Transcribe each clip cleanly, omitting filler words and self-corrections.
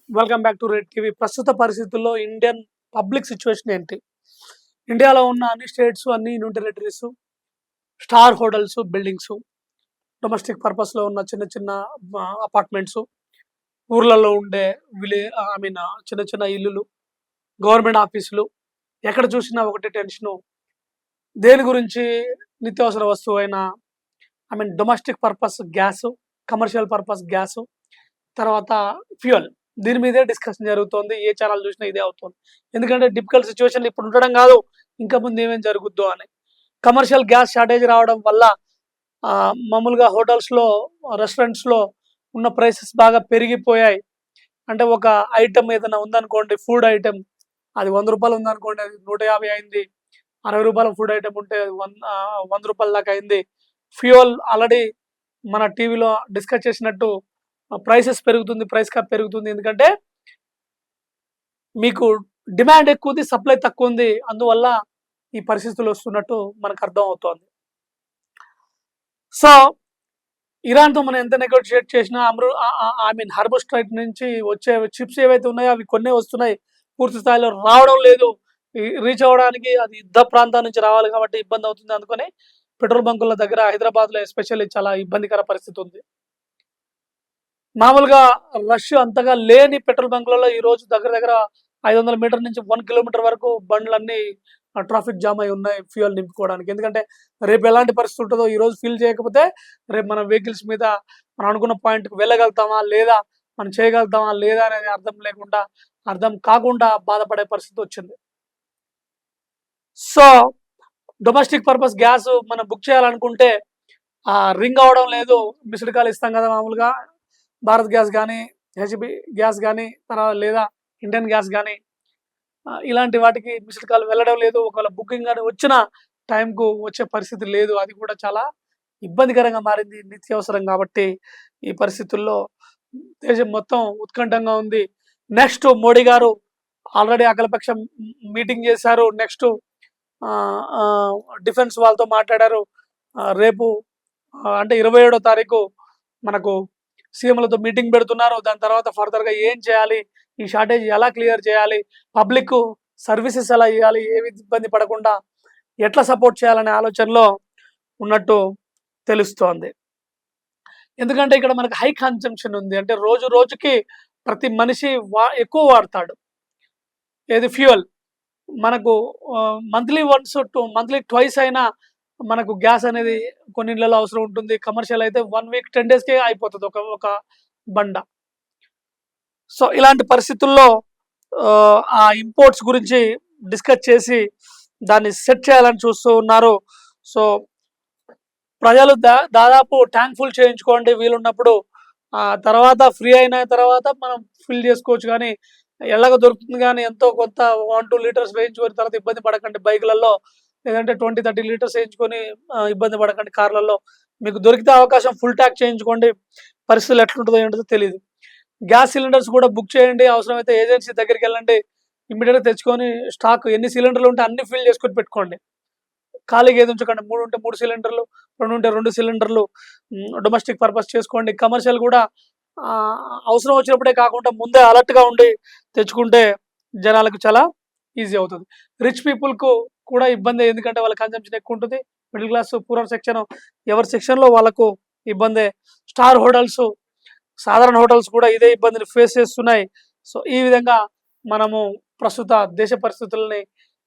Welcome back to red TV. ప్రస్తుత పరిస్థితుల్లో Indian public situation ఏంటి? ఇండియాలో ఉన్న అన్ని స్టేట్స్, అన్ని union territories, star hotels, buildings, domestic పర్పస్లో ఉన్న చిన్న చిన్న అపార్ట్మెంట్స్, ఊర్లలో ఉండే చిన్న చిన్న ఇల్లులు, గవర్నమెంట్ ఆఫీసులు, ఎక్కడ చూసినా ఒకటే టెన్షను. దేని గురించి? నిత్యావసర వస్తువు అయిన domestic purpose gas, commercial purpose gas, తర్వాత ఫ్యూయల్, దీని మీదే డిస్కషన్ జరుగుతోంది. ఏ ఛానల్ చూసినా ఇదే అవుతుంది. ఎందుకంటే డిఫికల్ట్ సిచ్యువేషన్ ఇప్పుడు ఉండడం కాదు, ఇంకా ముందు ఏమేమి జరుగుద్దో అని. కమర్షియల్ గ్యాస్ షార్టేజ్ రావడం వల్ల మామూలుగా హోటల్స్లో, రెస్టారెంట్స్లో ఉన్న ప్రైసెస్ బాగా పెరిగిపోయాయి. అంటే ఒక ఐటమ్ ఏదైనా ఉందనుకోండి, ఫుడ్ ఐటమ్, అది 100 రూపాయలు ఉందనుకోండి, అది 150 అయింది. 60 రూపాయల ఫుడ్ ఐటమ్ ఉంటే 100 రూపాయల దాకా అయింది. ఫ్యూయల్ ఆల్రెడీ మన టీవీలో డిస్కస్ చేసినట్టు ప్రైసెస్ పెరుగుతుంది, ప్రైస్ క్యాప్ పెరుగుతుంది. ఎందుకంటే మీకు డిమాండ్ ఎక్కువ ఉంది, సప్లై తక్కువ ఉంది. అందువల్ల ఈ పరిస్థితులు వస్తున్నట్టు మనకు అర్థం అవుతోంది. సో ఇరాన్తో మనం ఎంత నెగోషియేట్ చేసినా హార్బర్ స్ట్రైట్ నుంచి వచ్చే చిప్స్ ఏవైతే ఉన్నాయో అవి కొన్నే వస్తున్నాయి, పూర్తి స్థాయిలో రావడం లేదు. రీచ్ అవ్వడానికి అది యుద్ధ ప్రాంతాల నుంచి రావాలి కాబట్టి ఇబ్బంది అవుతుంది. అందుకని పెట్రోల్ బంకుల దగ్గర హైదరాబాద్లో ఎస్పెషల్లీ చాలా ఇబ్బందికర పరిస్థితి ఉంది. మామూలుగా రష్ అంతగా లేని పెట్రోల్ బంకులలో ఈ రోజు దగ్గర 500 మీటర్ నుంచి 1 కిలోమీటర్ వరకు బండ్లన్నీ ట్రాఫిక్ జామ్ అయి ఉన్నాయి ఫ్యూయల్ నింపుకోవడానికి. ఎందుకంటే రేపు ఎలాంటి పరిస్థితి ఉంటుందో, ఈ రోజు ఫిల్ చేయకపోతే రేపు మన వెహికల్స్ మీద మనం అనుకున్న పాయింట్కి వెళ్ళగలుగుతామా లేదా, మనం చేయగలుగుతామా లేదా అనేది అర్థం కాకుండా బాధపడే పరిస్థితి వచ్చింది. సో డొమెస్టిక్ పర్పస్ గ్యాస్ మనం బుక్ చేయాలనుకుంటే రింగ్ అవడం లేదు. మిస్డ్ కాల్ ఇస్తాం కదా మామూలుగా, భారత్ గ్యాస్ కానీ, హెచ్పి గ్యాస్ కానీ, తర్వాత లేదా ఇండియన్ గ్యాస్ కానీ, ఇలాంటి వాటికి మిస్డ్ కాల్ వెళ్ళడం లేదు. ఒకవేళ బుకింగ్ కానీ వచ్చిన టైంకు వచ్చే పరిస్థితి లేదు. అది కూడా చాలా ఇబ్బందికరంగా మారింది నిత్యావసరం కాబట్టి. ఈ పరిస్థితుల్లో దేశం మొత్తం ఉత్కంఠంగా ఉంది. నెక్స్ట్ మోడీ గారు ఆల్రెడీ అఖిలపక్షం మీటింగ్ చేశారు. నెక్స్ట్ డిఫెన్స్ వాళ్ళతో మాట్లాడారు. రేపు అంటే 27వ తారీఖు మనకు సీఎంలతో మీటింగ్ పెడుతున్నారు. దాని తర్వాత ఫర్దర్గా ఏం చేయాలి, ఈ షార్టేజ్ ఎలా క్లియర్ చేయాలి, పబ్లిక్ సర్వీసెస్ ఎలా ఇవ్వాలి, ఏవి ఇబ్బంది పడకుండా ఎట్లా సపోర్ట్ చేయాలనే ఆలోచనలో ఉన్నట్టు తెలుస్తోంది. ఎందుకంటే ఇక్కడ మనకు హై కన్జంప్షన్ ఉంది. అంటే రోజు రోజుకి ప్రతి మనిషి ఎక్కువ వాడతాడు. ఏది ఫ్యూయల్. మనకు monthly once to monthly twice అయినా మనకు గ్యాస్ అనేది కొన్ని ఇళ్లలో అవసరం ఉంటుంది. కమర్షియల్ అయితే 1 వీక్ 10 డేస్కే అయిపోతుంది ఒక బండ. సో ఇలాంటి పరిస్థితుల్లో ఆ ఇంపోర్ట్స్ గురించి డిస్కస్ చేసి దాన్ని సెట్ చేయాలని చూస్తూ ఉన్నారు. సో ప్రజలు దాదాపు ట్యాంక్ ఫుల్ చేయించుకోండి వీలున్నప్పుడు. తర్వాత ఫ్రీ అయిన తర్వాత మనం ఫిల్ చేసుకోవచ్చు. కానీ ఎలాగో దొరుకుతుంది, కానీ ఎంతో కొంత 1-2 లీటర్స్ వేయించుకొని తర్వాత ఇబ్బంది పడకండి బైకులలో, లేదంటే 20-30 లీటర్స్ వేయించుకొని ఇబ్బంది పడకండి కార్లలో. మీకు దొరికితే అవకాశం ఫుల్ ట్యాంక్ చేయించుకోండి. పరిస్థితులు ఎట్లుంటుందో ఏంటో తెలియదు. గ్యాస్ సిలిండర్స్ కూడా బుక్ చేయండి. అవసరమైతే ఏజెన్సీ దగ్గరికి వెళ్ళండి, ఇమ్మీడియట్గా తెచ్చుకొని స్టాక్ ఎన్ని సిలిండర్లు ఉంటే అన్ని ఫిల్ చేసుకొని పెట్టుకోండి. ఖాళీగా ఏది ఉంచకండి. 3 ఉంటే 3 సిలిండర్లు, 2 ఉంటే 2 సిలిండర్లు డొమెస్టిక్ పర్పస్ చేసుకోండి. కమర్షియల్ కూడా అవసరం వచ్చినప్పుడే కాకుండా ముందే అలర్ట్గా ఉండి తెచ్చుకుంటే జనాలకు చాలా ఈజీ అవుతుంది. రిచ్ పీపుల్కు కూడా ఇబ్బంది, ఎందుకంటే వాళ్ళ కన్జంప్షన్ ఎక్కువ ఉంటుంది. మిడిల్ క్లాస్, పూర్ సెక్షన్, ఎవరి సెక్షన్లో వాళ్ళకు ఇబ్బందే. స్టార్ హోటల్స్, సాధారణ హోటల్స్ కూడా ఇదే ఇబ్బందిని ఫేస్ చేస్తున్నాయి. సో ఈ విధంగా మనము ప్రస్తుత దేశ పరిస్థితులని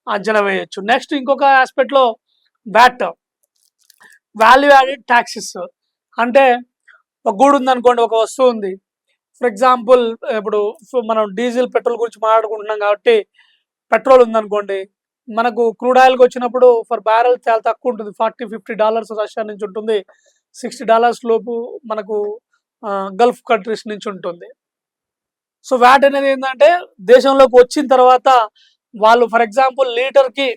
అంచనా వేయచ్చు. నెక్స్ట్ ఇంకొక ఆస్పెక్ట్లో వ్యాట్, వాల్యూ యాడెడ్ ట్యాక్సెస్. అంటే ఒక గూడు ఉందనుకోండి, ఒక వస్తువు ఉంది. ఫర్ ఎగ్జాంపుల్ ఇప్పుడు మనం డీజిల్, పెట్రోల్ గురించి మాట్లాడుకుంటున్నాం కాబట్టి, పెట్రోల్ ఉందనుకోండి, మనకు క్రూడ్ ఆయిల్కి వచ్చినప్పుడు ఫర్ బ్యారెల్ చాలా తక్కువ ఉంటుంది. $40-50 రష్యా నుంచి ఉంటుంది. $60 లోపు మనకు గల్ఫ్ కంట్రీస్ నుంచి ఉంటుంది. సో వ్యాట్ అనేది ఏంటంటే దేశంలోకి వచ్చిన తర్వాత వాళ్ళు ఫర్ ఎగ్జాంపుల్ లీటర్కి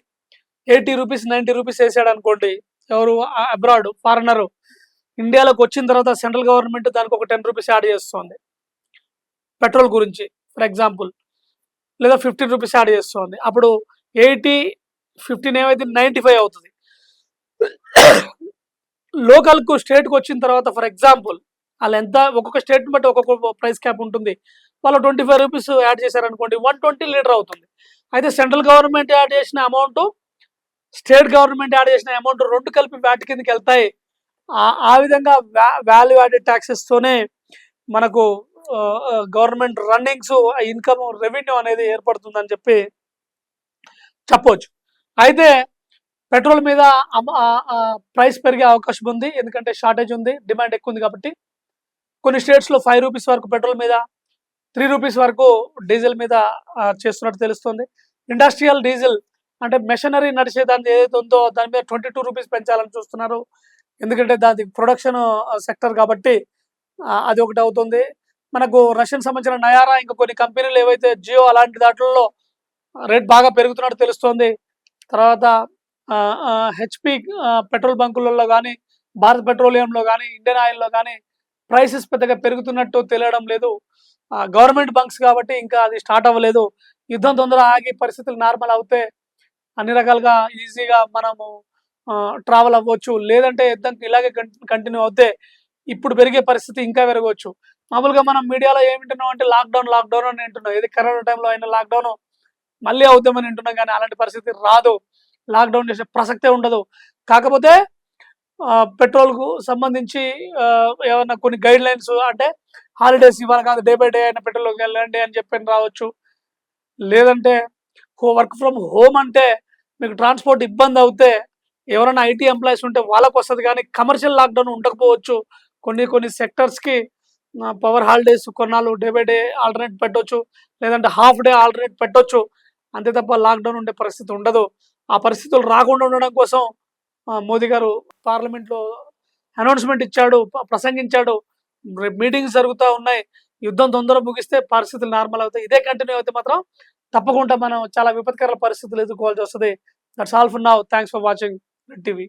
80 రూపీస్ 90 రూపీస్ వేసాడు అనుకోండి, ఎవరు అబ్రాడ్ ఫారినరు, ఇండియాలోకి వచ్చిన తర్వాత సెంట్రల్ గవర్నమెంట్ దానికి ఒక 10 రూపీస్ యాడ్ చేస్తుంది పెట్రోల్ గురించి ఫర్ ఎగ్జాంపుల్, లేదా 15 రూపీస్ యాడ్ చేస్తుంది. అప్పుడు 80-15 ఏమైతే 95 అవుతుంది. లోకల్కు స్టేట్కి వచ్చిన తర్వాత ఫర్ ఎగ్జాంపుల్ వాళ్ళు ఎంత ఒక్కొక్క స్టేట్ని బట్టి ఒక్కొక్క ప్రైస్ క్యాప్ ఉంటుంది. వాళ్ళు 25 రూపీస్ యాడ్ చేశారనుకోండి 120 లీటర్ అవుతుంది. అయితే సెంట్రల్ గవర్నమెంట్ యాడ్ చేసిన అమౌంట్, స్టేట్ గవర్నమెంట్ యాడ్ చేసిన అమౌంట్ 2 కలిపి వ్యాట్ కిందకి వెళ్తాయి. ఆ విధంగా వాల్యూ యాడెడ్ ట్యాక్సెస్తోనే మనకు గవర్నమెంట్ రన్నింగ్స్, ఇన్కమ్, రెవెన్యూ అనేది ఏర్పడుతుందని చెప్పవచ్చు. అయితే పెట్రోల్ మీద ప్రైస్ పెరిగే అవకాశం ఉంది. ఎందుకంటే షార్టేజ్ ఉంది, డిమాండ్ ఎక్కువ ఉంది కాబట్టి. కొన్ని స్టేట్స్లో 5 రూపీస్ వరకు పెట్రోల్ మీద, 3 రూపీస్ వరకు డీజిల్ మీద చేస్తున్నట్టు తెలుస్తుంది. ఇండస్ట్రియల్ డీజిల్ అంటే మెషినరీ నడిచే దాని ఏదైతే ఉందో దాని మీద 22 రూపీస్ పెంచాలని చూస్తున్నారు. ఎందుకంటే దాని ప్రొడక్షన్ సెక్టర్ కాబట్టి అది ఒకటి అవుతుంది. మనకు రష్యన్ సంబంధించిన నయారా, ఇంకా కొన్ని కంపెనీలు ఏవైతే జియో అలాంటి దాంట్లో రేట్ బాగా పెరుగుతున్నట్టు తెలుస్తోంది. తర్వాత హెచ్పి పెట్రోల్ బంకులలో కానీ, భారత్ పెట్రోలియంలో కానీ, ఇండియన్ ఆయిల్లో కానీ ప్రైసెస్ పెద్దగా పెరుగుతున్నట్టు తెలియడం లేదు. గవర్నమెంట్ బంక్స్ కాబట్టి ఇంకా అది స్టార్ట్ అవ్వలేదు. యుద్ధం తొందర ఆగి పరిస్థితులు నార్మల్ అవుతే అన్ని రకాలుగా ఈజీగా మనము ట్రావెల్ అవ్వచ్చు. లేదంటే యుద్ధం ఇలాగే కంటిన్యూ అవుతే ఇప్పుడు పెరిగే పరిస్థితి ఇంకా పెరగవచ్చు. మామూలుగా మనం మీడియాలో ఏమి వింటున్నాం అంటే లాక్డౌన్ అని వింటున్నాం. ఇది కరోనా టైంలో అయిన లాక్డౌన్ మళ్ళీ అవుతామని వింటున్నాం, కానీ అలాంటి పరిస్థితి రాదు. లాక్డౌన్ చేసే ప్రసక్తే ఉండదు. కాకపోతే పెట్రోల్కు సంబంధించి ఏమన్నా కొన్ని గైడ్ లైన్స్, అంటే హాలిడేస్ ఇవ్వాలి కాదు, డే బై డే అయినా పెట్రోల్కి వెళ్ళండి అని చెప్పని రావచ్చు. లేదంటే వర్క్ ఫ్రమ్ హోమ్ అంటే మీకు ట్రాన్స్పోర్ట్ ఇబ్బంది అవుతే ఎవరైనా ఐటీ ఎంప్లాయీస్ ఉంటే వాళ్ళకు వస్తుంది, కానీ కమర్షియల్ లాక్డౌన్ ఉండకపోవచ్చు. కొన్ని సెక్టర్స్కి పవర్ హాలిడేస్ కొన్నాళ్ళు డే బై డే ఆల్టర్నేట్ పెట్టవచ్చు, లేదంటే హాఫ్ డే ఆల్టర్నేట్ పెట్టవచ్చు. అంతే తప్ప లాక్డౌన్ ఉండే పరిస్థితి ఉండదు. ఆ పరిస్థితులు రాకుండా ఉండడం కోసం మోదీ గారు పార్లమెంట్లో అనౌన్స్మెంట్ ఇచ్చాడు, ప్రసంగించాడు. మీటింగ్స్ జరుగుతూ ఉన్నాయి. యుద్ధం తొందర ముగిస్తే పరిస్థితులు నార్మల్ అవుతాయి. ఇదే కంటిన్యూ అయితే మాత్రం తప్పకుండా మనం చాలా విపత్కర పరిస్థితులు ఎదుర్కోవాల్సి వస్తుంది. That's all for now. Thanks for watching red TV.